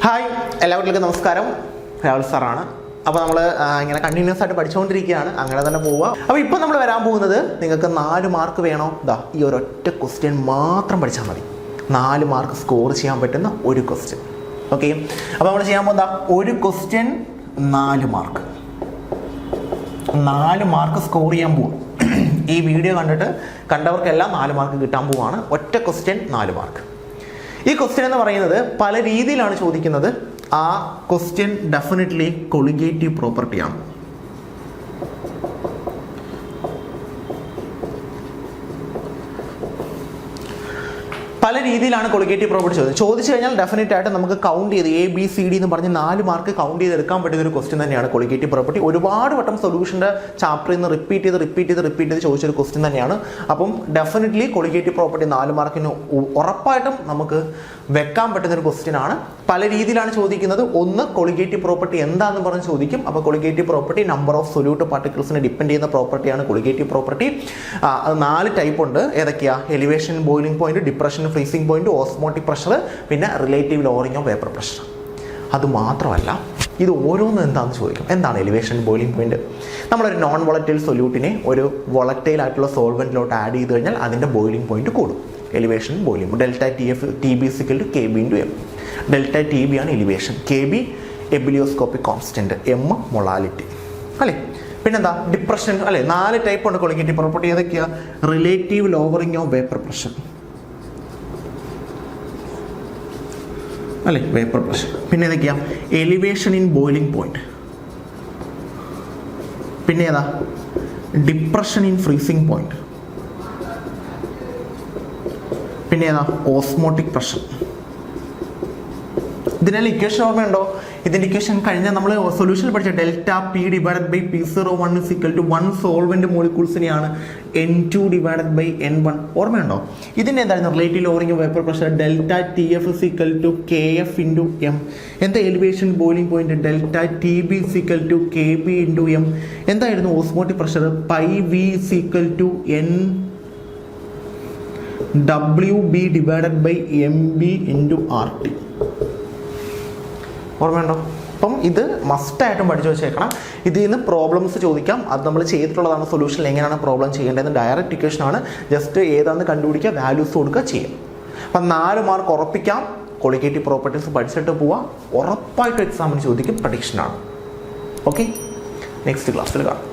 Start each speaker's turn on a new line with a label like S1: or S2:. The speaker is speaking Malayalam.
S1: ഹായ്, എല്ലാവർക്കും നമസ്കാരം. രാഹുൽ സാറാണ്. അപ്പോൾ നമ്മൾ ഇങ്ങനെ കണ്ടിന്യൂസ് ആയിട്ട് പഠിച്ചുകൊണ്ടിരിക്കുകയാണ്. അങ്ങനെ തന്നെ പോവുക. അപ്പോൾ ഇപ്പോൾ നമ്മൾ വരാൻ പോകുന്നത്, നിങ്ങൾക്ക് 4 മാർക്ക് വേണോ? ഈ ഒരൊറ്റ ക്വസ്റ്റ്യൻ മാത്രം പഠിച്ചാൽ മതി. 4 മാർക്ക് സ്കോർ ചെയ്യാൻ പറ്റുന്ന ഒരു ക്വസ്റ്റ്യൻ. ഓക്കെ, അപ്പോൾ നമ്മൾ ചെയ്യാൻ പോകുന്ന ഒരു ക്വസ്റ്റ്യൻ 4 മാർക്ക്. 4 മാർക്ക് സ്കോർ ചെയ്യാൻ പോകും. ഈ വീഡിയോ കണ്ടവർക്കെല്ലാം 4 മാർക്ക് കിട്ടാൻ പോവുകയാണ്. ഒറ്റ ക്വസ്റ്റ്യൻ 4 മാർക്ക്. ഈ ക്വസ്റ്റ്യൻ എന്ന് പറയുന്നത് പല രീതിയിലാണ് ചോദിക്കുന്നത്. ആ ക്വസ്റ്റ്യൻ ഡെഫിനറ്റ്ലി കൊളിഗേറ്റീവ് പ്രോപ്പർട്ടിയാണ്. പല രീതിയിലാണ് കൊളിഗേറ്റീവ് പ്രോപ്പർട്ടി ചോദിച്ചു കഴിഞ്ഞാൽ ഡെഫിനറ്റ് ആയിട്ട് നമുക്ക് കൗണ്ട് ചെയ്ത് ABCD എന്ന് പറഞ്ഞ് 4 മാർക്ക് കൗണ്ട് ചെയ്തെടുക്കാൻ പറ്റുന്ന ഒരു ക്വസ്റ്റ്യൻ തന്നെയാണ് കൊളിഗേറ്റീവ് പ്രോപ്പർട്ടി. ഒരുപാട് വട്ടം സൊല്യൂഷൻ്റെ ചാപ്റ്ററിൽ നിന്ന് റിപ്പീറ്റ് ചെയ്ത് ചോദിച്ചൊരു ക്വസ്റ്റ്യൻ തന്നെയാണ്. അപ്പം ഡെഫിനറ്റ്ലി കൊളിഗേറ്റീവ് പ്രോപ്പർട്ടി 4 മാർക്കിന് ഉറപ്പായിട്ടും നമുക്ക് വെക്കാൻ പറ്റുന്ന ഒരു ക്വസ്റ്റ്യൻ ആണ്. പല രീതിയിലാണ് ചോദിക്കുന്നത്. ഒന്ന്, കൊളിഗേറ്റീവ് പ്രോപ്പർട്ടി എന്താണെന്ന് പറഞ്ഞ് ചോദിക്കും. അപ്പോൾ colligative property number of solute പാർട്ടിക്കിൾസിനെ ഡിപ്പെൻഡ് ചെയ്യുന്ന പ്രോപ്പർട്ടിയാണ് കൊളിഗേറ്റീവ് പ്രോപ്പർട്ടി. അത് 4 ടൈപ്പ് ഉണ്ട്. ഏതൊക്കെയാ? Elevation, boiling point, depression, freezing point, osmotic pressure, പിന്നെ relative lowering of vapour pressure. അത് മാത്രമല്ല, ഇത് ഓരോന്നും എന്താണെന്ന് ചോദിക്കും. എന്താണ് എലിവേഷൻ, ബോയിലിംഗ് പോയിന്റ്? നമ്മളൊരു നോൺ വോളറ്റൈൽ സൊല്യൂട്ടിനെ ഒരു വോളറ്റൈൽ ആയിട്ടുള്ള സോൾവെന്റിലോട്ട് ആഡ് ചെയ്ത് കഴിഞ്ഞാൽ അതിൻ്റെ ബോയിലിംഗ് പോയിന്റ് കൂടും. Elevation, boiling. Delta TB = KB × M. Delta TB ആണ് elevation, KB ebullioscopic constant, M molality അല്ലേ. പിന്നെന്താ? ഡിപ്രഷൻ അല്ലേ. 4 ടൈപ്പ് ഉണ്ട് കൊളിഗേറ്റീവ് പ്രോപ്പർട്ടി. ഏതൊക്കെയാ? Relative lowering of vapour pressure അല്ലേ, വേപ്പർ പ്രഷർ. പിന്നെ ഏതൊക്കെയാ? Elevation in boiling point. പിന്നെ ഏതാ? Depression in freezing point. പിന്നെ ഏതാ? Osmotic pressure. ഇതിനെല്ലാം ഇക്വേഷൻ ഓർമ്മയുണ്ടോ? ഇതിൻ്റെ ഇക്വേഷൻ കഴിഞ്ഞ നമ്മൾ സൊല്യൂഷനിൽ പഠിച്ച delta P/P01 = 1 solvent മോളിക്യൂൾസിനെയാണ് N2 / N1. ഓർമ്മയുണ്ടോ? ഇതിൻ്റെ എന്തായിരുന്നു? Relative lowering vapour pressure delta TF = KF × M. എന്താ elevation, boiling point? Delta TB = KB × M. എന്തായിരുന്നു osmotic pressure? 𝜋V = NWB / MB × RT. ഓർമ്മയുണ്ടോ? അപ്പം ഇത് മസ്റ്റായിട്ടും പഠിച്ചു വെച്ചേക്കണം. ഇതിൽ നിന്ന് പ്രോബ്ലംസ് ചോദിക്കാം. അത് നമ്മൾ ചെയ്തിട്ടുള്ളതാണ്. സൊല്യൂഷനിൽ എങ്ങനെയാണ് പ്രോബ്ലം ചെയ്യേണ്ടതെന്ന് ഡയറക്റ്റ് ഇക്വേഷനാണ്. ജസ്റ്റ് ഏതാണെന്ന് കണ്ടുപിടിക്കുക, വാല്യൂസ് കൊടുക്കുക, ചെയ്യാം. അപ്പം 4 മാർക്ക് ഉറപ്പിക്കാം. കൊളിഗേറ്റീവ് പ്രോപ്പർട്ടീസ് പഠിച്ചിട്ട് പോവാം. ഉറപ്പായിട്ടും എക്സാമിന് ചോദിക്കും. പ്രഡിക്ഷനാണ്. ഓക്കെ, നെക്സ്റ്റ് ക്ലാസ്സിൽ കാണാം.